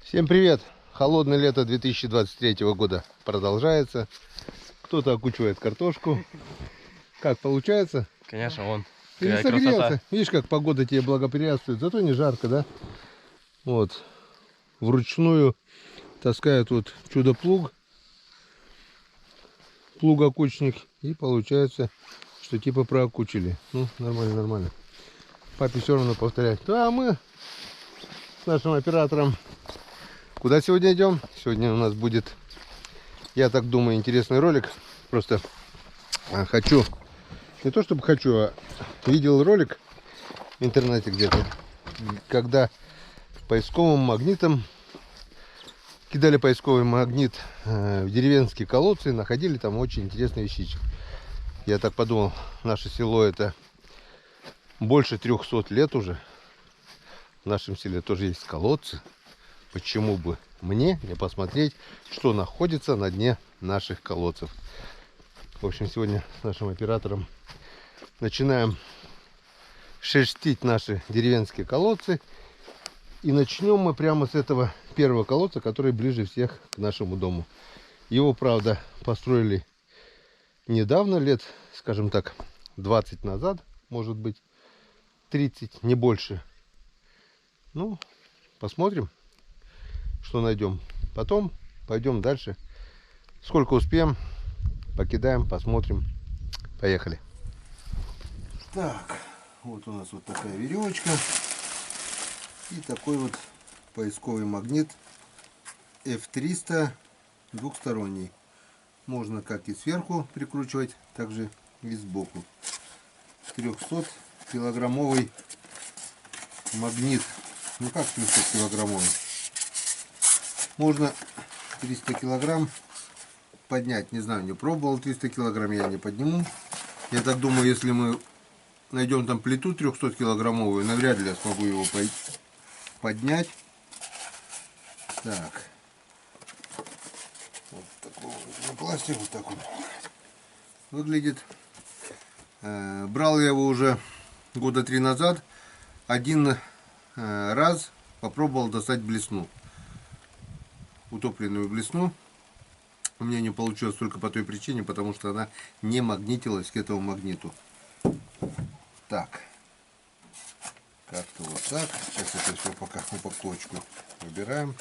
Всем привет! Холодное лето 2023 года продолжается. Кто-то окучивает картошку. Как получается? Конечно, вон. Ты не Какая красота. согрелся. Видишь, как погода тебе благоприятствует. Зато не жарко, да? Вот. Вручную таскают вот чудо-плуг. Плугокучник. И получается, что типа проокучили. Ну, нормально, нормально. Папе все равно повторять. Да, а мы с нашим оператором куда сегодня идем? Сегодня у нас будет, я так думаю, интересный ролик. Просто хочу, не то чтобы хочу, а видел ролик в интернете где-то, когда поисковым магнитом кидали поисковый магнит в деревенские колодцы и находили там очень интересные вещички. Я так подумал, наше село это больше 300 лет уже. В нашем селе тоже есть колодцы. Почему бы мне не посмотреть, что находится на дне наших колодцев? В общем, сегодня с нашим оператором начинаем шерстить наши деревенские колодцы. И начнем мы прямо с этого первого колодца, который ближе всех к нашему дому. Его, правда, построили недавно, лет, скажем так, 20 назад, может быть, 30, не больше. Ну, посмотрим, что найдем. Потом пойдем дальше. Сколько успеем, покидаем, посмотрим. Поехали. Так, вот у нас вот такая веревочка. И такой вот поисковый магнит F300 двухсторонний. Можно как и сверху прикручивать, так же и сбоку. 300-килограммовый магнит. Ну как 300-килограммовый? Можно 300 килограмм поднять. Не знаю, не пробовал 300 килограмм, я не подниму. Я так думаю, если мы найдем там плиту 300-килограммовую, навряд ли я смогу его поднять. Так. Вот такой вот пластик, вот так вот выглядит. Брал я его уже года 3 назад. Один раз попробовал достать блесну. Утопленную блесну. У меня не получилось только по той причине, потому что она не магнитилась к этому магниту. Так. Как-то вот так. Сейчас это все пока упаковочку выбираем.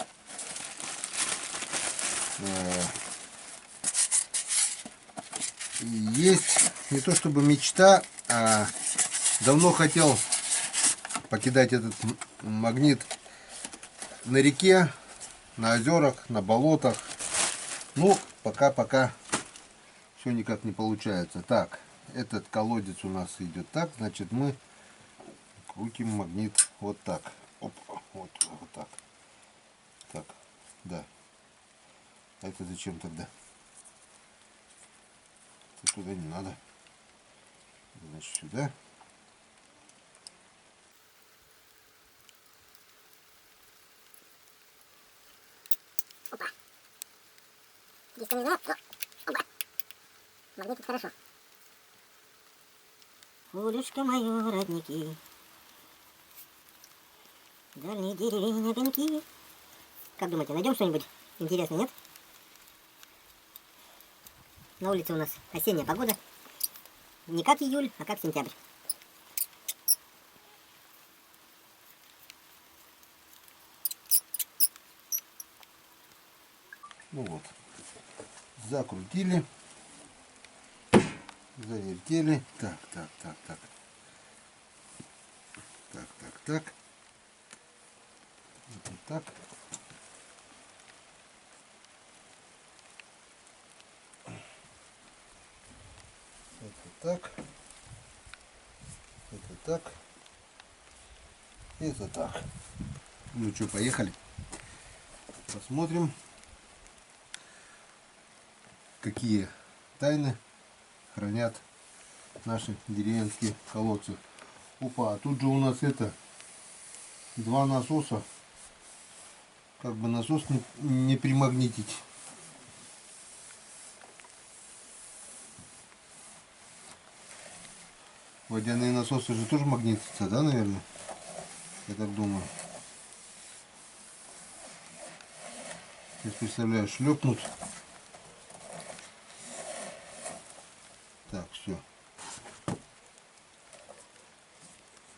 Есть не то чтобы мечта, а давно хотел покидать этот магнит на реке, на озерах, на болотах. Ну, пока все никак не получается. Так, этот колодец у нас идет так, значит мы крутим магнит вот так. Оп, вот так. Так, да. А это зачем тогда? Это туда не надо. Значит, сюда. Опа. Диска не знаю. Опа. Магнитит хорошо. Улюшка мою, родники. Дальние деревень огоньки. Как думаете, найдем что-нибудь интересное, нет? На улице у нас осенняя погода. Не как июль, а как сентябрь. Ну вот. Закрутили. Завертели. Так. Так. Вот так. Это так. Это так. Это так. Ну что, поехали. Посмотрим, какие тайны хранят наши деревенские колодцы. Опа, а тут же у нас это два насоса. Как бы насос не примагнитить. Водяные насосы же тоже магнитятся, да, наверное? Я так думаю. Сейчас, представляю, шлепнут. Так, все.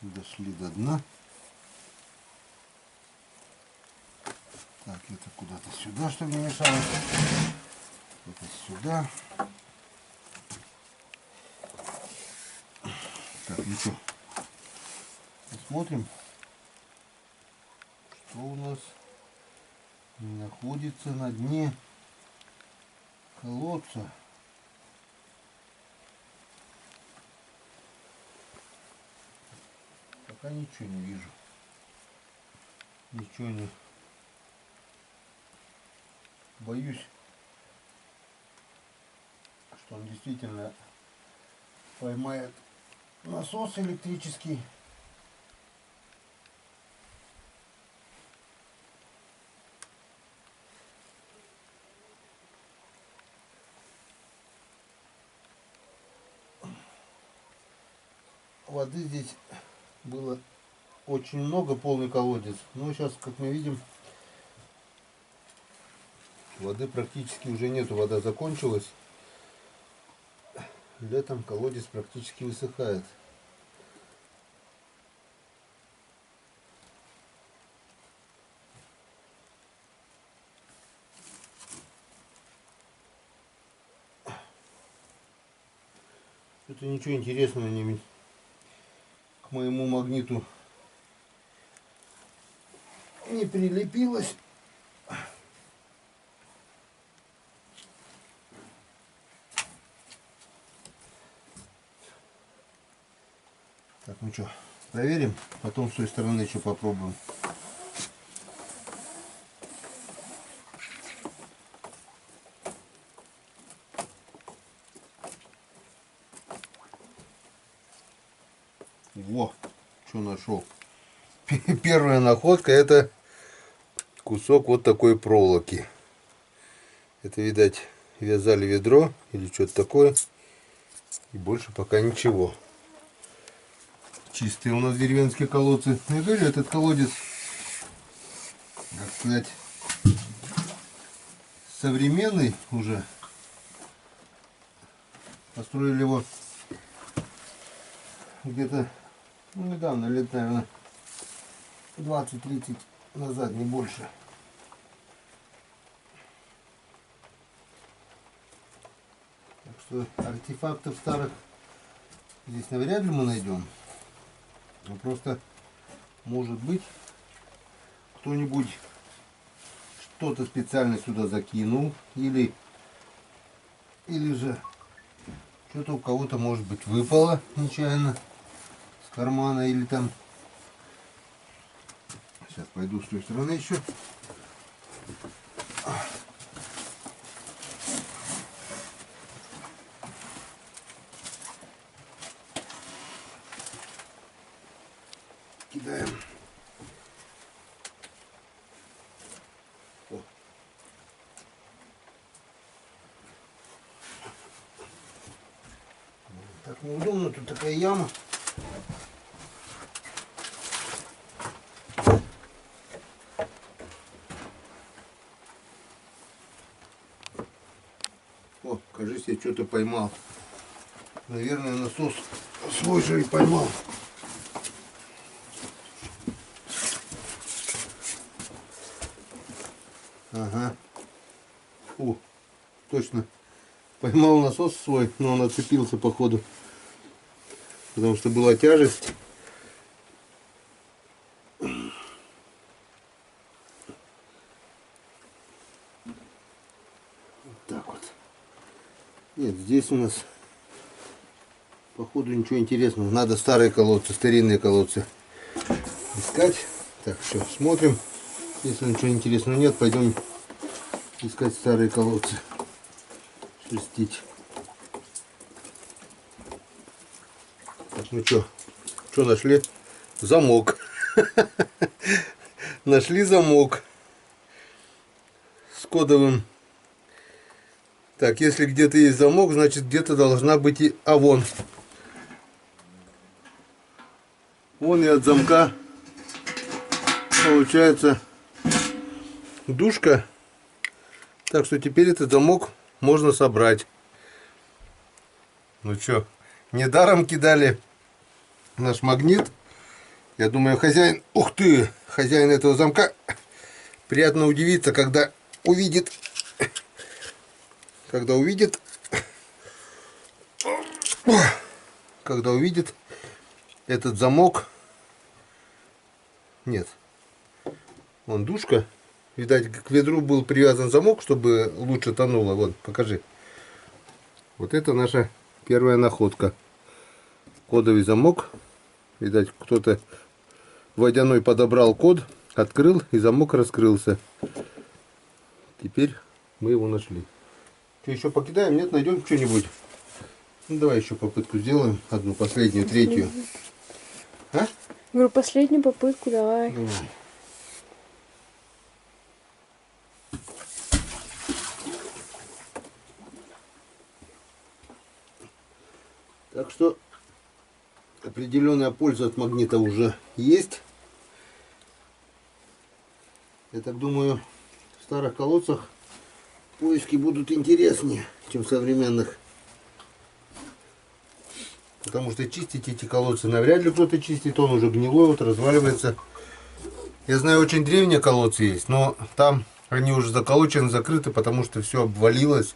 Дошли до дна. Так, это куда-то сюда, чтобы не мешалось. Это сюда. Так, ну что, посмотрим, что у нас находится на дне колодца. Пока ничего не вижу. Ничего не... Боюсь, что он действительно поймает насос электрический. Воды здесь было очень много, полный колодец. Но сейчас, как мы видим, воды практически уже нету, вода закончилась. Летом колодец практически высыхает. Это ничего интересного не к моему магниту не прилепилось. Так, ну что, проверим, потом с той стороны еще попробуем. Во, что нашел. Первая находка — это кусок вот такой проволоки. Это, видать, вязали ведро или что-то такое. И больше пока ничего. Чистые у нас деревенские колодцы. Я говорю, этот колодец, так сказать, современный уже. Построили его где-то, ну, недавно, лет, наверное, 20-30 назад, не больше. Так что артефактов старых здесь навряд ли мы найдем. Но просто, может быть, кто-нибудь что-то специально сюда закинул, или же что-то у кого-то, может быть, выпало нечаянно с кармана, или там. Сейчас пойду с той стороны еще. Кидаем. О. Так неудобно, тут такая яма. О, кажется, я что-то поймал. Наверное, насос свой же и поймал. Ага. О, точно. Поймал насос свой, но он отцепился, походу. Потому что была тяжесть. Вот так вот. Нет, здесь у нас, походу, ничего интересного. Надо старые колодцы, старинные колодцы искать. Так, все, смотрим. Если ничего интересного нет, пойдем искать старые колодцы. Шерстить. Так, ну что нашли? Замок. Нашли замок с кодовым. Так, если где-то есть замок, значит где-то должна быть и... А вон. Вон и от замка получается дужка Так что теперь этот замок можно собрать. Ну что, недаром кидали наш магнит. Я думаю, хозяин, ух ты, хозяин этого замка приятно удивится, когда увидит, когда увидит этот замок. Нет, вон душка. Видать, к ведру был привязан замок, чтобы лучше тонуло. Вот, покажи. Вот это наша первая находка. Кодовый замок. Видать, кто-то водяной подобрал код, открыл, и замок раскрылся. Теперь мы его нашли. Что, еще покидаем? Нет, найдем что-нибудь. Ну, давай еще попытку сделаем. Одну, последнюю, третью. А? Говорю, последнюю попытку давай. Давай. Так что определенная польза от магнита уже есть. Я так думаю, в старых колодцах поиски будут интереснее, чем в современных. Потому что чистить эти колодцы навряд ли кто-то чистит, он уже гнилой, вот разваливается. Я знаю, очень древние колодцы есть, но там они уже заколочены, закрыты, потому что все обвалилось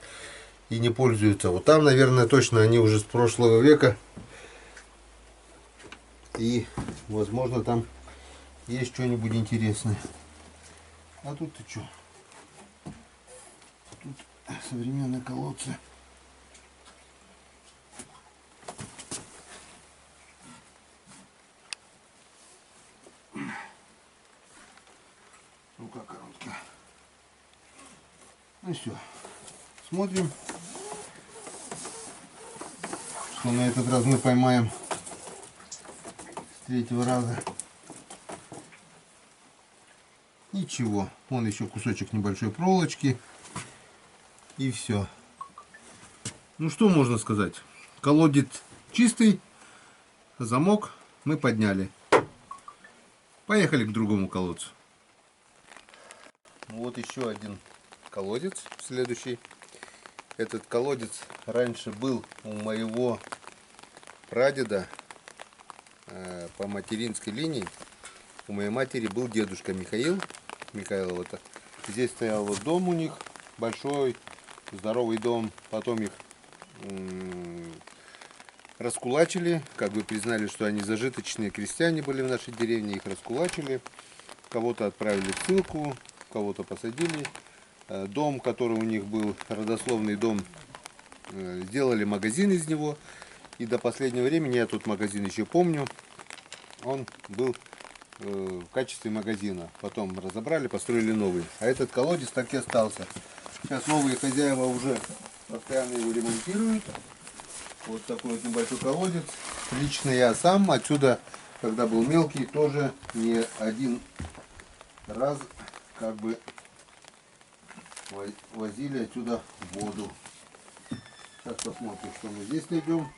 и не пользуются. Вот там, наверное, точно они уже с прошлого века. И, возможно, там есть что-нибудь интересное. А тут ты что? Тут современные колодцы. Рука короткая. Ну все. Смотрим, что на этот раз мы поймаем с третьего раза. Ничего. Вон еще кусочек небольшой проволочки. И все. Ну что можно сказать? Колодец чистый. Замок мы подняли. Поехали к другому колодцу. Вот еще один колодец. Следующий. Этот колодец раньше был у моего прадеда по материнской линии. У моей матери был дедушка Михаил. Вот. Здесь стоял вот дом у них, большой, здоровый дом. Потом их раскулачили, как бы признали, что они зажиточные крестьяне были в нашей деревне, их раскулачили. Кого-то отправили в ссылку, кого-то посадили. Дом, который у них был, родословный дом, сделали магазин из него. И до последнего времени, я тут магазин еще помню, он был в качестве магазина. Потом разобрали, построили новый. А этот колодец так и остался. Сейчас новые хозяева уже постоянно его ремонтируют. Вот такой вот небольшой колодец. Лично я сам отсюда, когда был мелкий, тоже не один раз как бы возили отсюда воду. Сейчас посмотрим, что мы здесь найдем.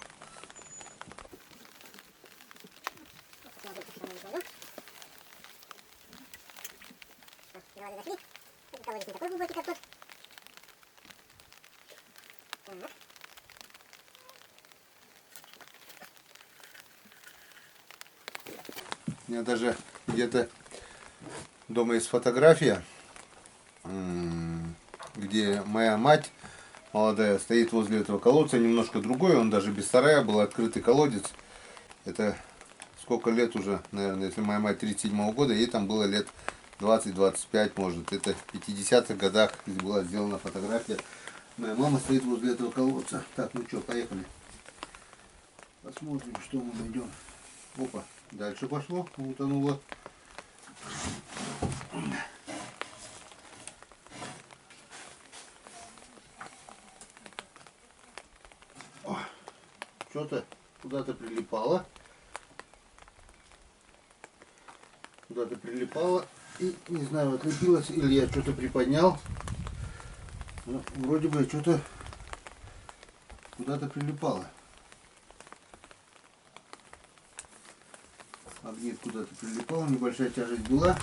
Колодец не такой глубокий, как тот. У меня даже где-то дома есть фотография, где моя мать молодая стоит возле этого колодца, немножко другой, он даже без сарая был, открытый колодец. Это сколько лет уже, наверное, если моя мать 37-го года, ей там было лет 20-25, может. Это в 50-х годах здесь была сделана фотография. Моя мама стоит возле этого колодца. Так, ну что, поехали. Посмотрим, что мы найдем. Опа, дальше пошло, утонуло. Что-то куда-то прилипало. Куда-то прилипало. И не знаю, отлепилось или я что-то приподнял. Но вроде бы что-то куда-то прилипало. Магнит куда-то прилипал, небольшая тяжесть была.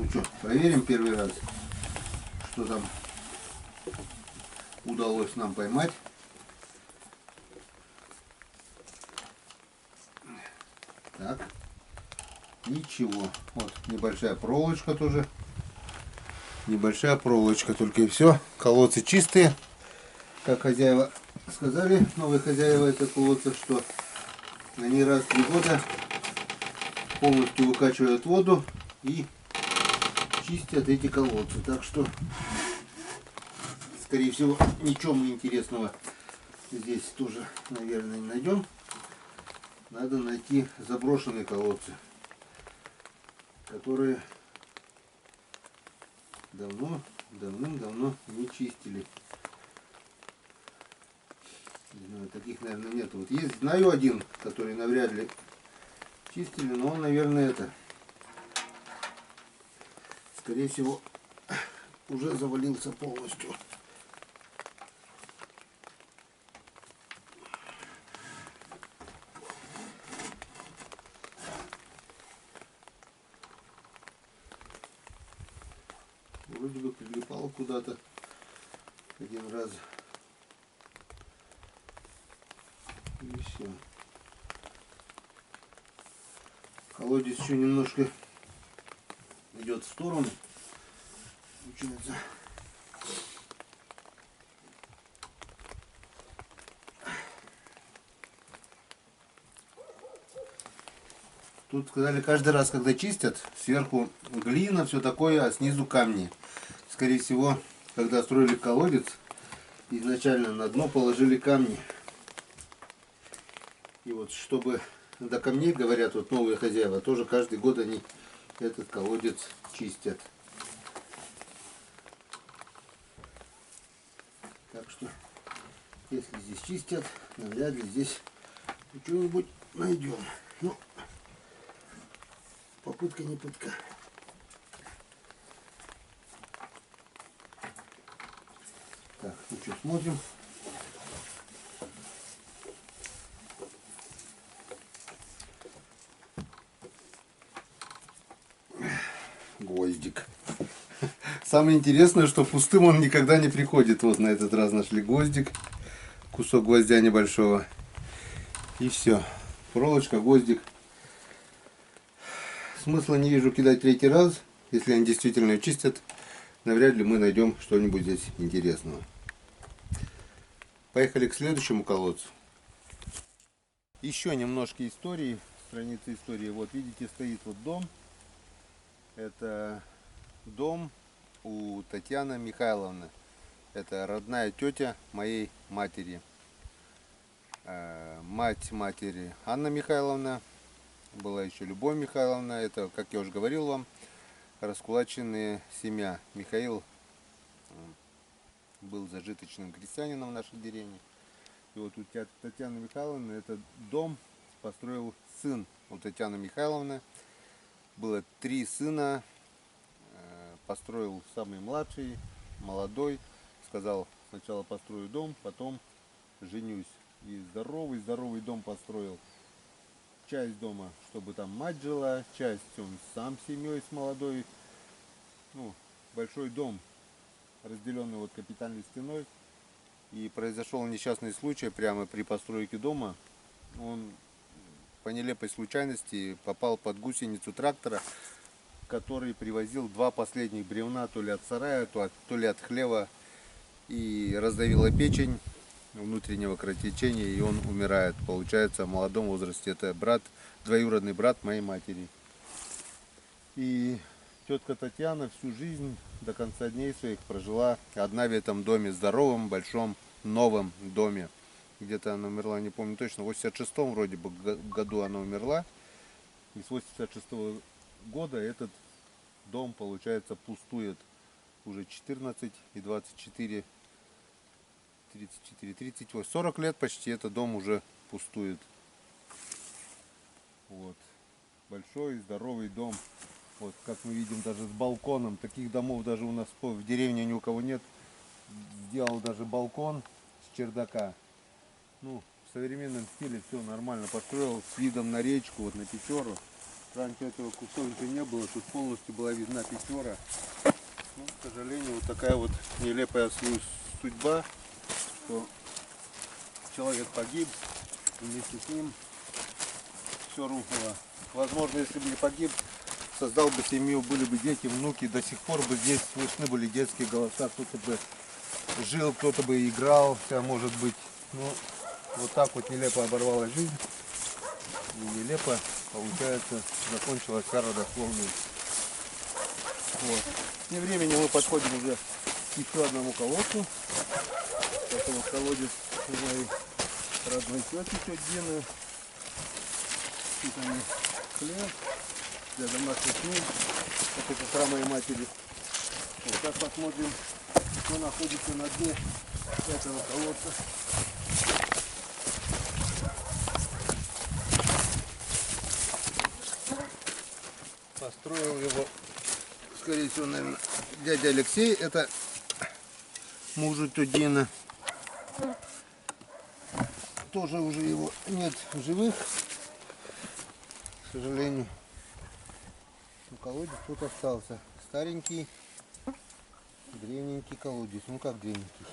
что, проверим первый раз, что там удалось нам поймать. Так, ничего. Вот небольшая проволочка тоже. Небольшая проволочка только и все. Колодцы чистые. Как хозяева сказали, новые хозяева этого колодца, что они раз в 3 года полностью выкачивают воду и чистят эти колодцы. Так что, скорее всего, ничего мы интересного здесь тоже, наверное, не найдем. Надо найти заброшенные колодцы, которые давным-давно не чистили. Не знаю, таких, наверное, нет. Вот есть, знаю один, который навряд ли чистили, но он, наверное, это, скорее всего, уже завалился полностью. Вроде бы прилипал куда-то один раз. И все. Колодец еще немножко идет в сторону. Получается. Тут сказали, каждый раз, когда чистят, сверху глина, все такое, а снизу камни. Скорее всего, когда строили колодец, изначально на дно положили камни. И вот, чтобы до камней, говорят, вот новые хозяева, тоже каждый год они этот колодец чистят. Так что, если здесь чистят, навряд ли здесь что-нибудь найдем. Ну, попытка не пытка. Так, ну что, смотрим. Гвоздик. Самое интересное, что пустым он никогда не приходит. Вот на этот раз нашли гвоздик. Кусок гвоздя небольшого. И все. Проволочка, гвоздик. Смысла не вижу кидать 3-й раз. Если они действительно чистят, навряд ли мы найдем что-нибудь здесь интересного. Поехали к следующему колодцу. Еще немножко истории. Страница истории. Вот видите, стоит вот дом. Это дом у Татьяны Михайловны. Это родная тетя моей матери. Мать матери Анна Михайловна. Была еще Любовь Михайловна. Это, как я уже говорил вам, раскулаченная семья. Михаил был зажиточным крестьянином в нашей деревне. И вот у Татьяны Михайловны этот дом построил сын у Татьяны Михайловны. Было 3 сына. Построил самый младший, молодой. Сказал, сначала построю дом, потом женюсь. И здоровый дом построил. Часть дома, чтобы там мать жила, часть он сам с семьей, с молодой. Ну, большой дом, разделенный вот капитальной стеной. И произошел несчастный случай прямо при постройке дома. Он по нелепой случайности попал под гусеницу трактора, который привозил 2 последних бревна то ли от сарая, то ли от хлева. И раздавила печень, внутреннего кровотечения, и он умирает. Получается, в молодом возрасте. Это брат, двоюродный брат моей матери. И тетка Татьяна всю жизнь до конца дней своих прожила одна в этом доме, здоровом, большом, новом доме. Где-то она умерла, не помню точно, в 86-м вроде бы году она умерла. И с 86-го года этот дом, получается, пустует. Уже 14 и 24, 34, 38, 40 лет почти этот дом уже пустует. Вот. Большой, здоровый дом. Вот, как мы видим, даже с балконом. Таких домов даже у нас в деревне ни у кого нет. Сделал даже балкон с чердака. Ну, в современном стиле все нормально построил, с видом на речку, вот на Печору. Раньше этого кусочка не было, тут полностью была видна пещера. Ну, к сожалению, вот такая вот нелепая судьба, что человек погиб, и вместе с ним все рухнуло. Возможно, если бы не погиб, создал бы семью, были бы дети, внуки, до сих пор бы здесь слышны были детские голоса, кто-то бы жил, кто-то бы играл, может быть. Ну, вот так вот нелепо оборвалась жизнь. И нелепо, получается, закончилась вся родословная. Вот. Тем временем мы подходим уже к еще одному колодцу. Это вот колодец моей родной тети Дины. Тут они хлеб для домашних нужд. Это сестра моей матери. Вот, сейчас посмотрим, что находится на дне этого колодца. Построил его, скорее всего, наверное, дядя Алексей. Это мужу Тудина. Тоже уже его нет в живых, к сожалению. Но колодец тут остался. Старенький, древненький колодец. Ну как древненький?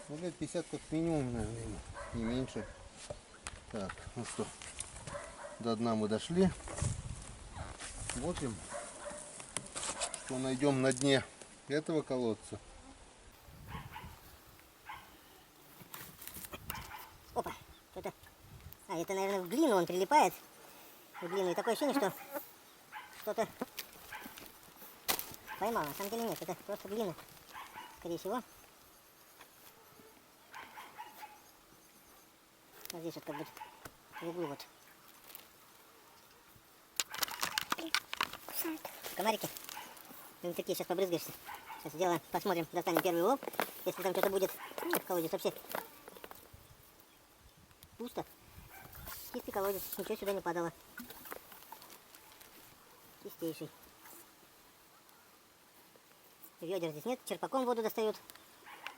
Ну лет 50 как минимум, наверное, не меньше. Так, ну что, до дна мы дошли. Смотрим, что найдем на дне этого колодца. Опа, это... это, наверное, в глину он прилипает. В глину. И такое ощущение, что что-то поймал. На самом деле нет, это просто глина. Скорее всего. Вот здесь вот как бы в углу вот. Комарики. Ну, такие, сейчас побрызгаешься. Сейчас сделаем, посмотрим, достанем первый улов. Если там что-то будет, в колодец вообще пусто. Чистый колодец, ничего сюда не падало. Чистейший. Ведер здесь нет, черпаком воду достают.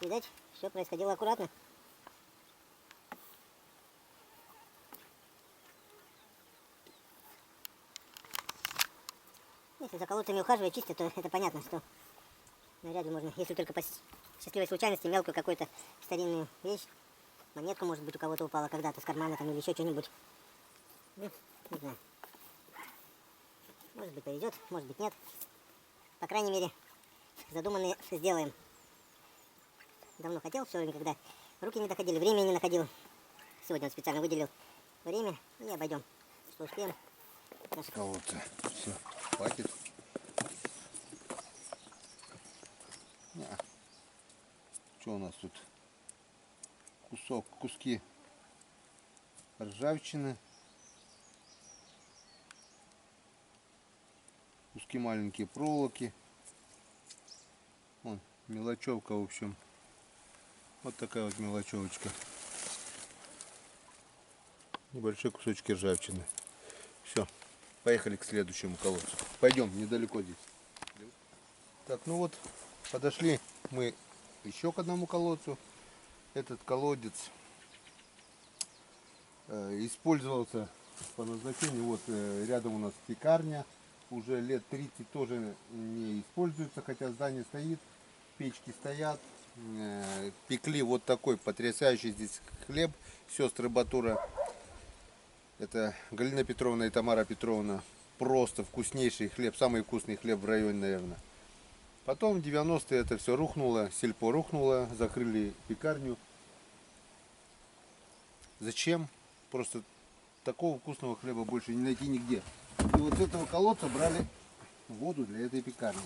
Видать, все происходило аккуратно. Если за колодцами ухаживать, чистят, то это понятно, что навряд ли можно, если только по счастливой случайности, мелкую какую-то старинную вещь, монетку, может быть, у кого-то упала когда-то с кармана там или еще что-нибудь. Ну, не знаю. Может быть, повезет, может быть, нет. По крайней мере, задуманное сделаем. Давно хотел, все время, когда руки не доходили, времени не находил. Сегодня вот специально выделил время и обойдем, что успеем. Колодцы. Все, хватит. Что у нас тут? Куски ржавчины. Куски маленькие проволоки. Вон, мелочевка, в общем. Вот такая вот мелочевочка. Небольшие кусочки ржавчины. Все, поехали к следующему колодцу. Пойдем, недалеко здесь. Так, ну вот, подошли мы еще к одному колодцу. Этот колодец использовался по назначению. Вот рядом у нас пекарня. Уже лет 30 тоже не используется, хотя здание стоит, печки стоят. Пекли вот такой потрясающий здесь хлеб. Сестры Батура. Это Галина Петровна и Тамара Петровна. Просто вкуснейший хлеб, самый вкусный хлеб в районе, наверное. Потом в 90-е это все рухнуло, сельпо рухнуло, закрыли пекарню. Зачем? Просто такого вкусного хлеба больше не найти нигде. И вот с этого колодца брали воду для этой пекарни.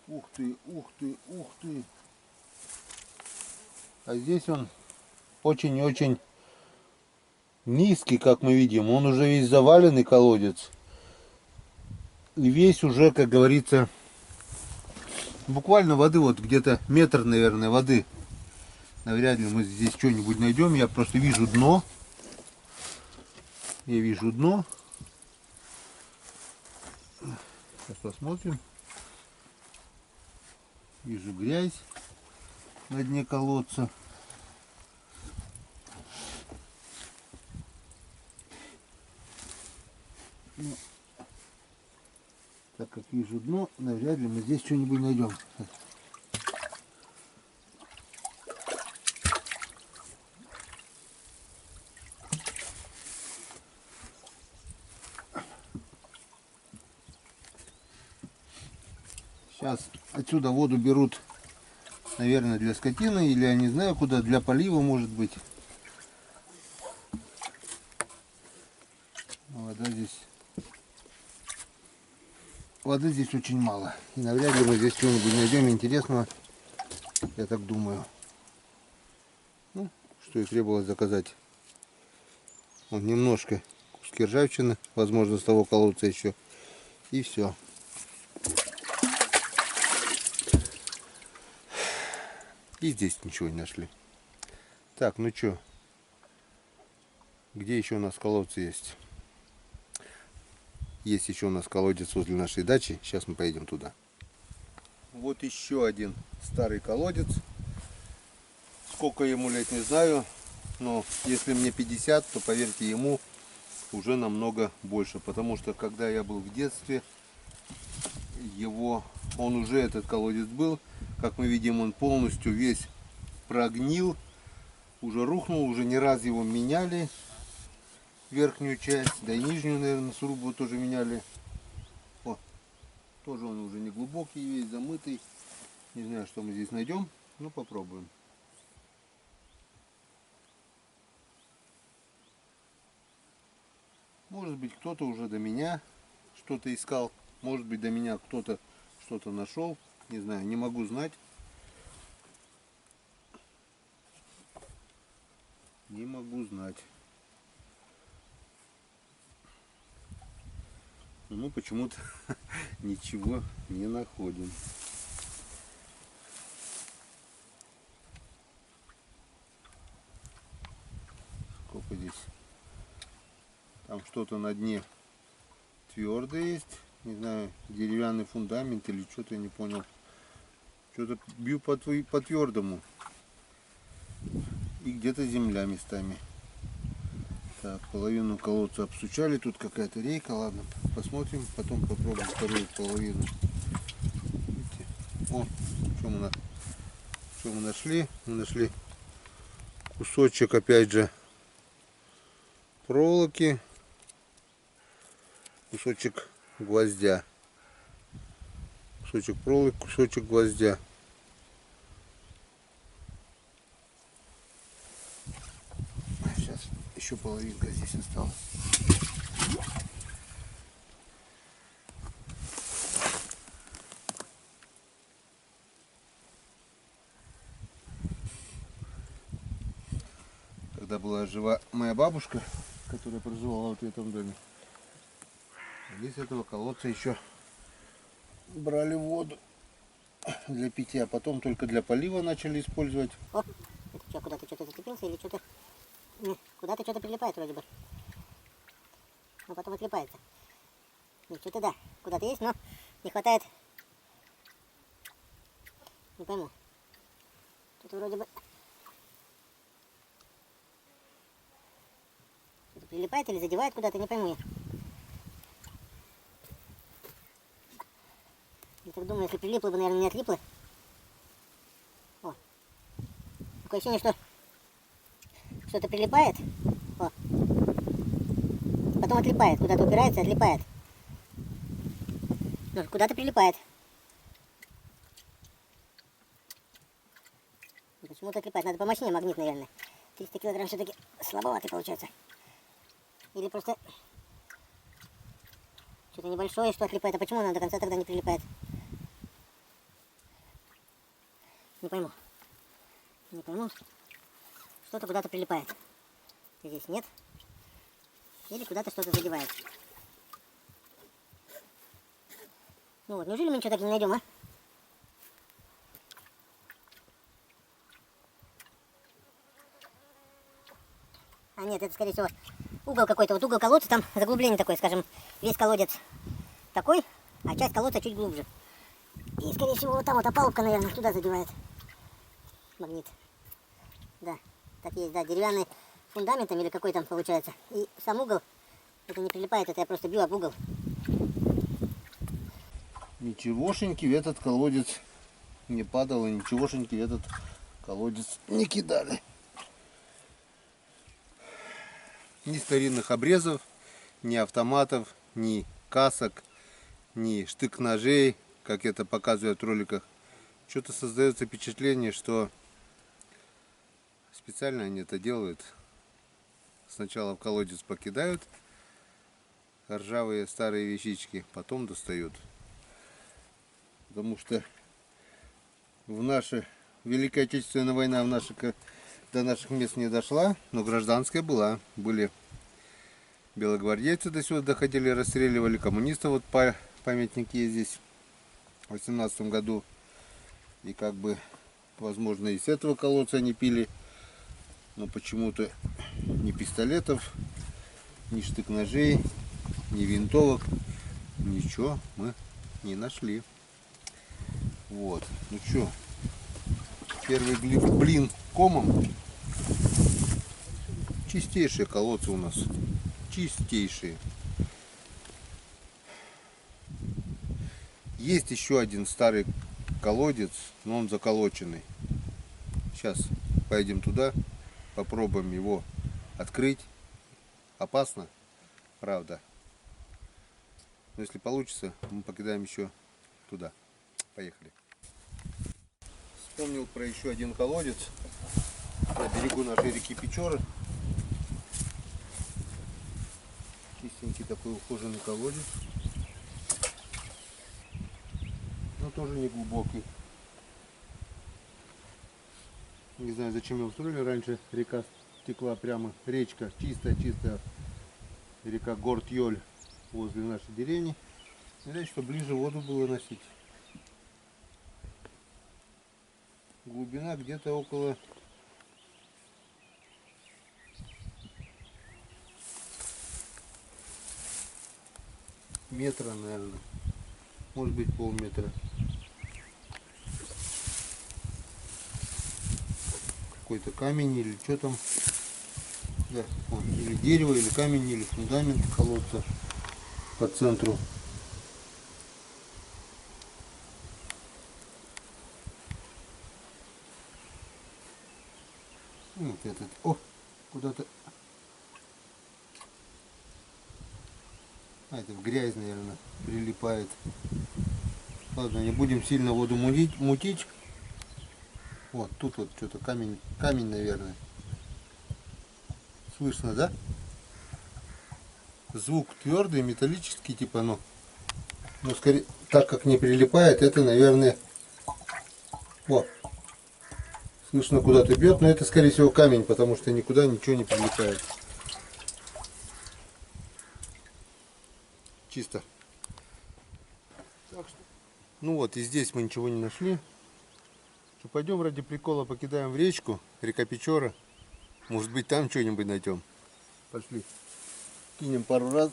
Ух ты, ух ты, ух ты. А здесь он очень-очень низкий, как мы видим. Он уже весь заваленный колодец. И весь уже, как говорится, буквально воды, вот где-то метр, наверное, воды. Навряд ли мы здесь что-нибудь найдем. Я просто вижу дно. Я вижу дно. Сейчас посмотрим. Вижу грязь на дне колодца. Ну, так как вижу дно, навряд ли мы здесь что-нибудь найдем. Сейчас отсюда воду берут, наверное, для скотины, или я не знаю куда, для полива, может быть. Воды здесь очень мало. И навряд ли мы здесь что-нибудь найдем интересного. Я так думаю. Ну, что и требовалось заказать. Вот немножко куски ржавчины, возможно, с того колодца еще. И все. И здесь ничего не нашли. Так, ну что? Где еще у нас колодцы есть? Есть еще у нас колодец возле нашей дачи. Сейчас мы поедем туда. Вот еще один старый колодец. Сколько ему лет, не знаю. Но если мне 50, то поверьте, ему уже намного больше. Потому что когда я был в детстве, он уже, этот колодец был. Как мы видим, он полностью весь прогнил. Уже рухнул, уже не раз его меняли. Верхнюю часть, да и нижнюю, наверное, срубу тоже меняли. О, тоже он уже не глубокий, весь замытый. Не знаю, что мы здесь найдем, но попробуем. Может быть, кто-то уже до меня что-то искал. Может быть, до меня кто-то что-то нашел. Не знаю, не могу знать. Не могу знать. Но мы почему-то ничего не находим. Сколько здесь? Там что-то на дне твердое есть. Не знаю, деревянный фундамент или что-то, я не понял. Что-то бью по твердому. И где-то земля местами. Так, половину колодца обстучали. Тут какая-то рейка. Ладно, посмотрим. Потом попробуем вторую половину. Видите? О, что мы нашли? Мы нашли кусочек, опять же, проволоки. Кусочек гвоздя. Кусочек проволоки, кусочек гвоздя. Сейчас еще половинка здесь осталась. Когда была жива моя бабушка, которая проживала вот в этом доме, здесь этого колодца еще брали воду для питья, потом только для полива начали использовать. О, это что, куда-то что-то зацепился или что-то... Куда-то что-то прилипает вроде бы. Но потом отлипается. Нет, что-то да, куда-то есть, но не хватает. Не пойму. Что-то вроде бы... Что-то прилипает или задевает куда-то, не пойму я. Я так думаю, если прилипло бы, наверное, не отлипло. О. Такое ощущение, что что-то прилипает. О. Потом отлипает. Куда-то упирается, отлипает. Ну, куда-то прилипает. Почему-то отлипает. Надо помощнее магнит, наверное. 300 килограмм все-таки слабоватый получается. Или просто что-то небольшое, что отлипает. А почему оно до конца тогда не прилипает? Не пойму. Не пойму. Что-то куда-то прилипает. Здесь нет. Или куда-то что-то задевает. Ну вот, неужели мы ничего так и не найдем, а? А нет, это скорее всего угол какой-то. Вот угол колодца, там заглубление такое, скажем, весь колодец такой, а часть колодца чуть глубже. И скорее всего вот там вот опалубка, наверное, туда задевает магнит. Да, так есть, да, деревянный фундаментом или какой там получается. И сам угол, это не прилипает, это я просто бью об угол. Ничегошеньки в этот колодец не падало, ничегошеньки в этот колодец не кидали. Ни старинных обрезов, ни автоматов, ни касок, ни штык-ножей, как это показывают в роликах. Что-то создается впечатление, что специально они это делают. Сначала в колодец покидают ржавые старые вещички, потом достают. Потому что Великая Отечественная война до наших мест не дошла, но гражданская была. Были белогвардейцы до сюда доходили, расстреливали коммунистов. Вот памятник есть здесь в 18 году. И как бы, возможно, из этого колодца они пили. Но почему-то ни пистолетов, ни штык-ножей, ни винтовок, ничего мы не нашли. Вот, ну что, первый блин комом. Чистейшие колодцы у нас, чистейшие. Есть еще один старый колодец, но он заколоченный. Сейчас пойдем туда, попробуем его открыть. Опасно, правда. Но если получится, мы покидаем еще туда. Поехали. Вспомнил про еще один колодец на берегу нашей реки Печоры. Чистенький такой ухоженный колодец. Но тоже не глубокий. Не знаю, зачем его строили. Раньше река текла прямо, речка чистая река Горд-Йоль возле нашей деревни. Видать, что ближе воду было носить. Глубина где-то около метра, наверное. Может быть, полметра. Какой-то камень или что там. Да, вон, или дерево, или камень, или фундамент колодца по центру. Вот этот. О, куда-то. А, это в грязь, наверное, прилипает. Ладно, не будем сильно воду мутить. Вот, тут вот что-то камень, наверное. Слышно, да? Звук твердый, металлический, типа, но скорее, так как не прилипает, это, наверное, вот. Слышно, куда-то бьет, но это, скорее всего, камень, потому что никуда ничего не прилипает. Чисто. Так что, ну вот, и здесь мы ничего не нашли. Что, пойдем ради прикола покидаем в речку, река Печора. Может быть, там что-нибудь найдем. Пошли. Кинем пару раз.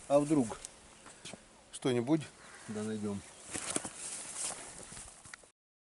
А вдруг что-нибудь, да найдем.